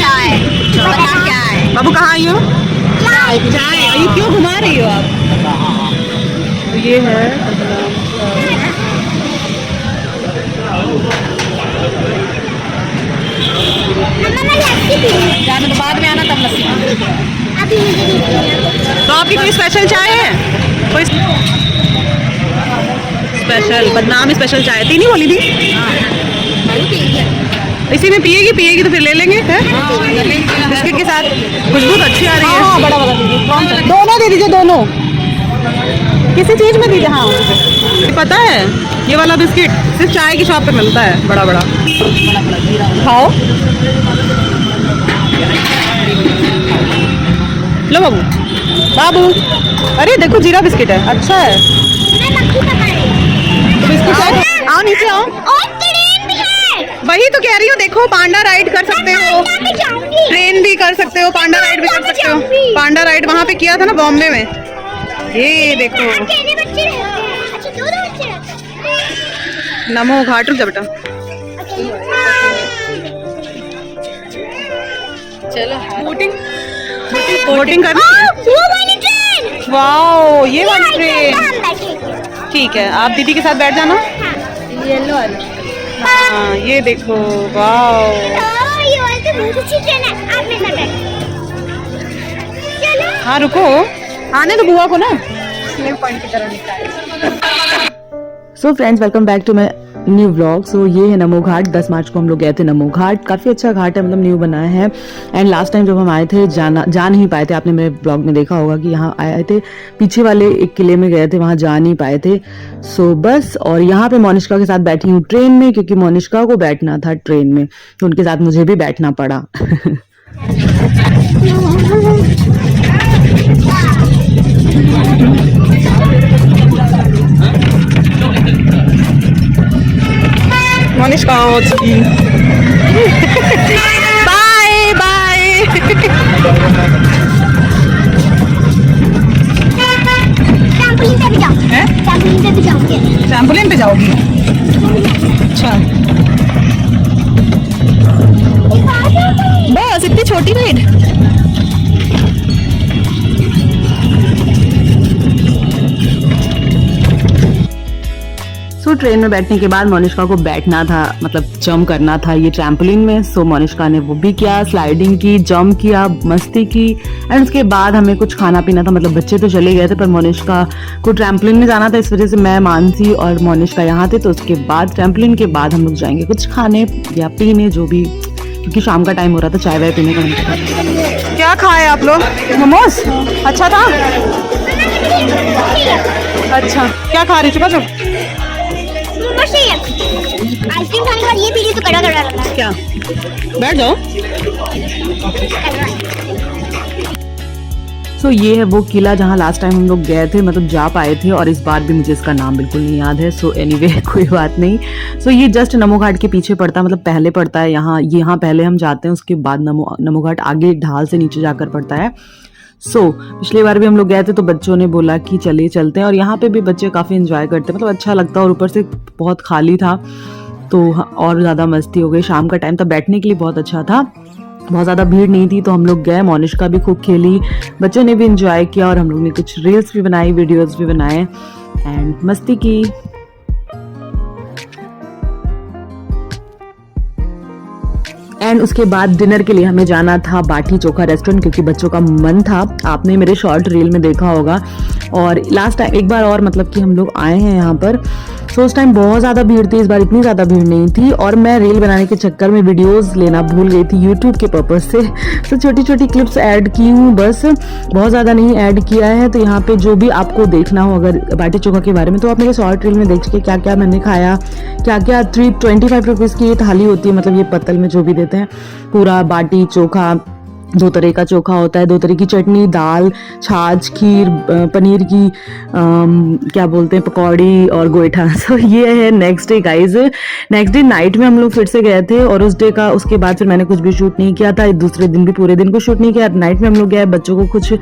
चाय। बता क्या है? बाबू कहाँ आई हो? चाय। चाय। ये क्यों घुमा रही हो आप? तो ये है जाना, तो बाद में आना तब लस्सी। अभी मुझे नहीं पीना। तो आपकी कोई स्पेशल चाय है? कोई स्पेशल, बदनाम स्पेशल चाय थी, नहीं बोली थी? इसी में पिएगी तो फिर ले लेंगे हैं? बिस्किट के साथ खुशबू तो अच्छी आ रही है। हाँ, बड़ा वाला दीजिए, दोनों दे दीजिए, दोनों किसी चीज में दीजिए। हाँ, पता है ये वाला बिस्किट सिर्फ चाय की शॉप पे मिलता है, बड़ा बड़ा। खाओ, लो बाबू। बाबू, अरे देखो जीरा बिस्किट है, अच्छा है। मैं मक्खी पका रही हूँ। तो बिस्किट आओ, नीचे आओ। और ट्रेन भी है। वही तो कह रही हूँ, देखो पांडा राइड कर सकते हो, मैं जाऊंगी। ट्रेन भी कर सकते हो, पांडा राइड भी कर सकते हो। पांडा राइड वहाँ पे किया था ना बॉम्बे में। ये देखो अकेले बच्चे रहते हैं। अच्छा, दो बच्चे रहते हैं। नमो घाट। रुक जा बेटा, चलो बोटिंग बोटिंग कर। वो वाली ट्रेन। वाओ, ये वाली ट्रेन। हम बैठेंगे। ठीक है, आप दीदी के साथ बैठ जाना। येलो वाला। हाँ, ये देखो, वाओ। ये वाली तो बहुत अच्छी ट्रेन है। आप मेरे साथ बैठो। चलो। हाँ रुको, आने दो बुआ को ना। So friends, welcome back to my new vlog. So ये है नमो घाट। 10 मार्च को हम लोग गए थे नमो घाट। काफ़ी अच्छा घाट है, मतलब न्यू बनाया है। एंड लास्ट टाइम जब हम आए थे जा नहीं पाए थे। आपने मेरे ब्लॉग में देखा होगा कि यहाँ आए थे, पीछे वाले एक किले में गए थे, वहाँ जा नहीं पाए थे। सो बस, और यहाँ पे मोनिष्का के साथ बैठी हूँ ट्रेन में, क्योंकि मोनिष्का को बैठना था ट्रेन में, तो उनके साथ मुझे भी बैठना पड़ा। मोनिष्का हो चुकी। Bye bye. ट्रैम्पोलिन पे भी जाओ। ट्रैम्पोलिन पे भी जाओगे? ट्रैम्पोलिन पे जाओगी? अच्छा, बस इतनी छोटी राइड। सो ट्रेन में बैठने के बाद मोनिष्का को बैठना था, मतलब जंप करना था ये ट्रैम्पोलिन में। सो मोनिष्का ने वो भी किया, स्लाइडिंग की, जंप किया, मस्ती की। एंड उसके बाद हमें कुछ खाना पीना था, मतलब बच्चे तो चले गए थे पर मोनिष्का को ट्रैम्पोलिन में जाना था, इस वजह से मैं, मानसी और मोनिष्का यहाँ थे। तो उसके बाद ट्रैम्पोलिन के बाद हम लोग जाएंगे कुछ खाने या पीने, जो भी, क्योंकि शाम का टाइम हो रहा था, चाय वाय पीने का मन कर रहा था। क्या खाए आप लोग? मोमोज? अच्छा था। अच्छा, क्या खा रही? चुका चुप। आइसक्रीम खाने के बाद ये पीली तो कड़ा कड़ा लग रहा है। क्या? बैठ जाओ। सो ये है वो किला जहाँ लास्ट टाइम हम लोग गए थे, मतलब जा पाए थे, और इस बार भी मुझे इसका नाम बिल्कुल नहीं याद है। सो एनीवे कोई बात नहीं। सो ये जस्ट नमो घाट के पीछे पड़ता है, मतलब पहले पड़ता है यहाँ पहले हम जाते हैं, उसके बाद नमो घाट आगे ढाल से नीचे जाकर पड़ता है। पिछली बार भी हम लोग गए थे तो बच्चों ने बोला कि चलते हैं, और यहाँ पे भी बच्चे काफ़ी एंजॉय करते हैं, मतलब अच्छा लगता है। और ऊपर से बहुत खाली था तो और ज़्यादा मस्ती हो गई। शाम का टाइम था, बैठने के लिए बहुत अच्छा था, बहुत ज़्यादा भीड़ नहीं थी, तो हम लोग गए। मोनिष्का भी खूब खेली, बच्चों ने भी एंजॉय किया, और हम लोग ने कुछ रील्स भी बनाई, वीडियोज़ भी बनाए एंड मस्ती की। एंड उसके बाद डिनर के लिए हमें जाना था बाटी चोखा रेस्टोरेंट, क्योंकि बच्चों का मन था। आपने मेरे शॉर्ट रील में देखा होगा। और लास्ट टाइम एक बार और, मतलब कि हम लोग आए हैं यहाँ पर, सो उस टाइम बहुत ज़्यादा भीड़ थी, इस बार इतनी ज़्यादा भीड़ नहीं थी। और मैं रील बनाने के चक्कर में वीडियोस लेना भूल गई थी यूट्यूब के पर्पज़ से, तो छोटी छोटी क्लिप्स ऐड की हूँ बस, बहुत ज़्यादा नहीं ऐड किया है। तो यहाँ पे जो भी आपको देखना हो अगर बाटी चोखा के बारे में, तो आप मेरे शॉर्ट रील में देखिए क्या क्या मैंने खाया, क्या क्या। 25 रुपीज़ की ये थाली होती है, मतलब ये पत्तल में जो भी देते हैं, पूरा बाटी चोखा, 2 तरह का चोखा होता है, 2 तरह की चटनी, दाल, छाछ, खीर, पनीर की क्या बोलते हैं, पकौड़ी और गोईठा। सो ये है next day guys. Next day night में हम लोग फिर से गए थे, और उस डे का उसके बाद फिर मैंने कुछ भी शूट नहीं किया था। दूसरे दिन भी पूरे दिन को शूट नहीं किया। नाइट में हम लोग गए, बच्चों को कुछ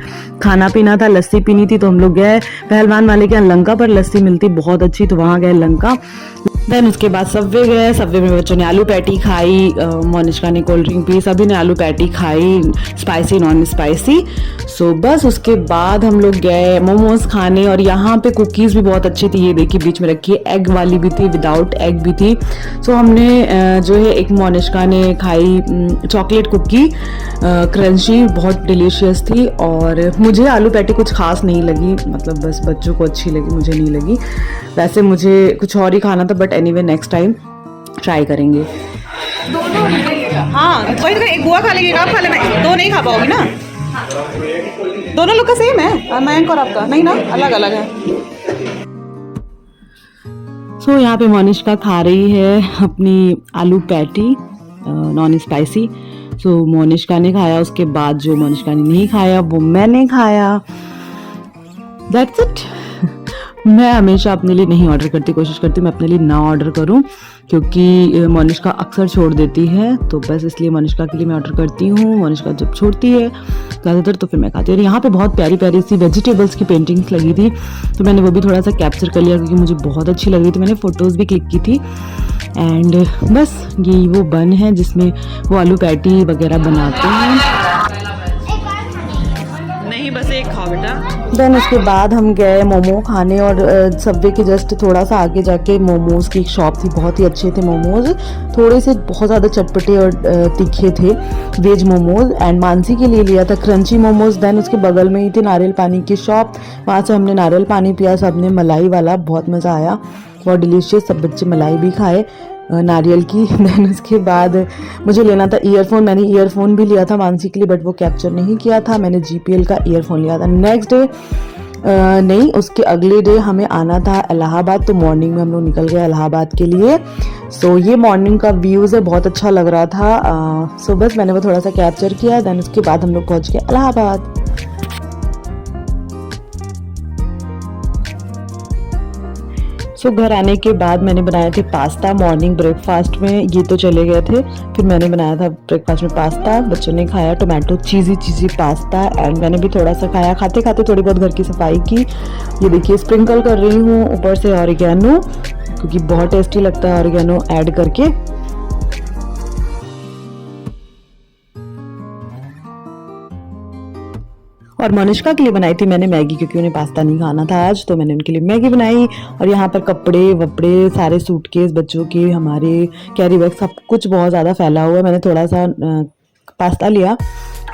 खाना पीना था, लस्सी पीनी थी, तो हम लोग गए पहलवान वाले के यहाँ लंका पर लस्सी मिलती बहुत अच्छी, तो वहाँ गए लंका। देन उसके बाद सबवे गए, सबवे में बच्चों ने आलू पैटी खाई, मोनिशका ने कोल्ड ड्रिंक पी, सभी ने आलू पैटी खाई, स्पाइसी नॉन स्पाइसी। सो बस उसके बाद हम लोग गए मोमोज खाने, और यहाँ पे कुकीज़ भी बहुत अच्छी थी, ये देखिए बीच में रखी है, एग वाली भी थी, विदाउट एग भी थी। सो हमने जो है एक मोनिशका ने खाई चॉकलेट कुकी, क्रंची, बहुत डिलीशियस थी। और मुझे आलू पैटी कुछ खास नहीं लगी, मतलब बस बच्चों को अच्छी लगी, मुझे नहीं लगी। वैसे मुझे कुछ और ही खाना था, but anyway next time try करेंगे। हाँ वही तो, एक बुआ खा लेगी, आप खा लेना, दो नहीं खा पाओगी ना। दोनों लोग का सेम है, मयंक और आपका नहीं ना, अलग अलग है। सो यहाँ पे मोनिशका खा रही है अपनी आलू पैटी नॉन स्पाइसी। सो मोनिशका ने खाया, उसके बाद जो मोनिशका ने नहीं खाया वो मैंने खाया। That's it. मैं हमेशा अपने लिए नहीं ऑर्डर करती, कोशिश करती मैं अपने लिए ना ऑर्डर करूं, क्योंकि मोनिशका अक्सर छोड़ देती है, तो बस इसलिए मोनिशका के लिए मैं ऑर्डर करती हूँ। मोनिशका जब छोड़ती है ज़्यादातर तो फिर मैं खाती हूँ। और यहाँ पे बहुत प्यारी प्यारी सी वेजिटेबल्स की पेंटिंग्स लगी थी, तो मैंने वो भी थोड़ा सा कैप्चर कर लिया, क्योंकि मुझे बहुत अच्छी लग रही थी। मैंने फ़ोटोज़ भी क्लिक की थी। एंड बस ये वो बन है जिसमें वो आलू पैटी वगैरह बनाते हैं। नहीं बस एक खाओ बेटा। देन उसके बाद हम गए मोमो खाने, और सबवे के जस्ट थोड़ा सा आगे जाके मोमोज़ की एक शॉप थी, बहुत ही अच्छे थे मोमोज़, थोड़े से बहुत ज़्यादा चटपटे और तीखे थे वेज मोमोज़। एंड मानसी के लिए लिया था क्रंची मोमोज़। देन उसके बगल में ही थी नारियल पानी की शॉप, वहाँ से हमने नारियल पानी पिया, सबने मलाई वाला, बहुत मज़ा आया, बहुत डिलीशियस, सब बच्चे मलाई भी खाए नारियल की। देन उसके बाद मुझे लेना था ईयरफोन, मैंने ईयरफोन भी लिया था मानसी के लिए, बट वो कैप्चर नहीं किया था, मैंने JPL का ईयरफोन लिया था। नेक्स्ट डे नहीं, उसके अगले डे हमें आना था इलाहाबाद, तो मॉर्निंग में हम लोग निकल गए इलाहाबाद के लिए। सो ये मॉर्निंग का व्यूज़ है, बहुत अच्छा लग रहा था। सो बस मैंने वो थोड़ा सा कैप्चर किया। देन उसके बाद हम लोग पहुँच गए इलाहाबाद। सो घर आने के बाद मैंने बनाए थे पास्ता मॉर्निंग ब्रेकफास्ट में, ये तो चले गए थे, फिर मैंने बनाया था ब्रेकफास्ट में पास्ता, बच्चों ने खाया टोमेटो चीज़ी पास्ता, एंड मैंने भी थोड़ा सा खाया। खाते खाते थोड़ी बहुत घर की सफाई की। ये देखिए स्प्रिंकल कर रही हूँ ऊपर से ऑरिगेनो, क्योंकि बहुत टेस्टी लगता है ऑरिगेनो ऐड करके। और मोनिशका के लिए बनाई थी मैंने मैगी, क्योंकि उन्हें पास्ता नहीं खाना था आज, तो मैंने उनके लिए मैगी बनाई। और यहाँ पर कपड़े वपड़े सारे सूटकेस बच्चों के, हमारे कैरी बैग, सब कुछ बहुत ज़्यादा फैला हुआ है। मैंने थोड़ा सा पास्ता लिया,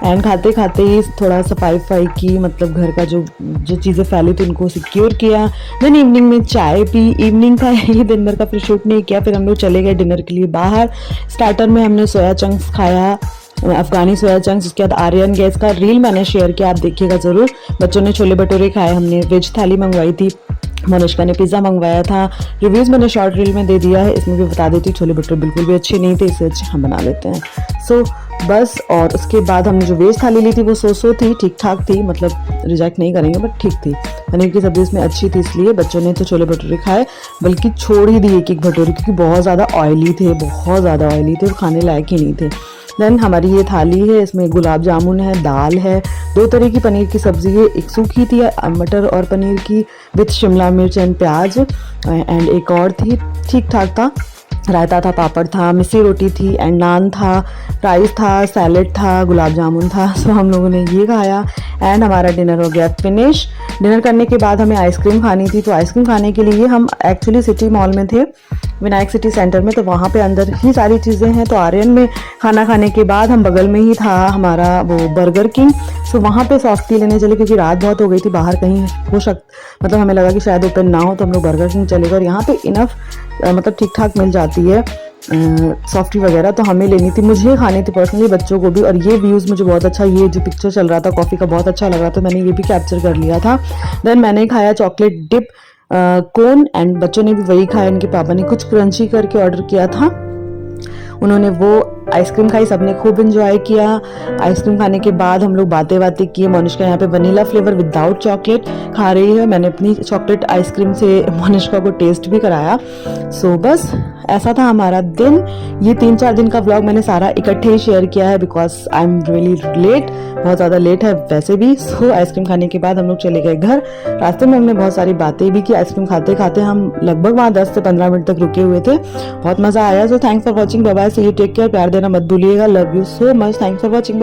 एंड खाते खाते ही थोड़ा सफाई की, मतलब घर का जो चीज़ें फैली थी उनको सिक्योर किया। देन इवनिंग में चाय पी। इवनिंग का ये दिन भर का फिर शूट नहीं किया, फिर हम लोग चले गए डिनर के लिए बाहर। स्टार्टर में हमने सोया चंक्स खाया, अफगानी सोया चंक्स। उसके बाद आर्यन गैस का रील मैंने शेयर किया, आप देखिएगा ज़रूर। बच्चों ने छोले भटूरे खाए, हमने वेज थाली मंगवाई थी, मोनिशका ने पिज़्ज़ा मंगवाया था। रिव्यूज़ मैंने शॉर्ट रील में दे दिया है, इसमें भी बता देती हूँ छोले भटूरे बिल्कुल भी अच्छे नहीं थे, इससे अच्छे हम बना लेते हैं। सो बस, और उसके बाद हमने जो वेज थाली ली थी वो सो थी, ठीक ठाक थी, मतलब रिजेक्ट नहीं करेंगे बट ठीक थी। पनीर की सब्ज़ी इसमें अच्छी थी, इसलिए बच्चों ने तो छोले भटूरे खाए, बल्कि छोड़ ही दिए एक भटूरे, क्योंकि बहुत ज़्यादा ऑयली थे, खाने लायक ही नहीं थे। देन हमारी ये थाली है, इसमें गुलाब जामुन है, दाल है, 2 तरह की पनीर की सब्ज़ी है, एक सूखी थी मटर और पनीर की विथ शिमला मिर्च एंड प्याज, एंड एक और थी, ठीक ठाक था। रायता था, पापड़ था, मिस्सी रोटी थी, एंड नान था, राइस था, सैलेड था, गुलाब जामुन था। सो हम लोगों ने ये खाया, एंड हमारा डिनर हो गया फिनिश। डिनर करने के बाद हमें आइसक्रीम खानी थी, तो आइसक्रीम खाने के लिए हम एक्चुअली सिटी मॉल में थे, विनायक सिटी सेंटर में, तो वहाँ पे अंदर ही सारी चीज़ें हैं। तो आर्यन में खाना खाने के बाद हम बगल में ही था हमारा वो बर्गर किंग, सो वहाँ पे सॉफ्टी लेने चले, क्योंकि रात बहुत हो गई थी, बाहर कहीं मतलब हमें लगा कि शायद ओपन ना हो, तो हम लोग बर्गर किंग चले गए। और यहाँ पे इनफ मतलब ठीक ठाक मिल जाती है सॉफ्टी वगैरह, तो हमें लेनी थी, मुझे खानी थी पर्सनली, बच्चों को भी। और ये व्यूज़ मुझे बहुत अच्छा, ये जो पिक्चर चल रहा था कॉफ़ी का बहुत अच्छा लग रहा था, मैंने ये भी कैप्चर कर लिया था। देन मैंने खाया चॉकलेट डिप कोन, एंड बच्चों ने भी वही खाया, इनके पापा ने कुछ क्रंची करके ऑर्डर किया था। उन्होंने वो आइसक्रीम खाई, सबने खूब एंजॉय किया। आइसक्रीम खाने के बाद हम लोग बातें किए। मोनिष्का यहाँ पे वनीला फ्लेवर विदाउट चॉकलेट खा रही है। मैंने अपनी चॉकलेट आइसक्रीम से मोनिष्का को टेस्ट भी कराया। सो बस ऐसा था हमारा दिन। ये 3-4 दिन का व्लॉग मैंने सारा इकट्ठे ही शेयर किया है because I am really late, बहुत ज़्यादा लेट है वैसे भी। सो आइसक्रीम खाने के बाद हम लोग चले गए घर। रास्ते में हमने बहुत सारी बातें भी की। आइसक्रीम खाते खाते हम लगभग वहाँ 10 से 15 मिनट तक रुके हुए थे। बहुत मज़ा आया। So thanks for watching, bye bye, see you, take care, प्यार देना मत भूलिएगा। Love you so much, thanks for watching.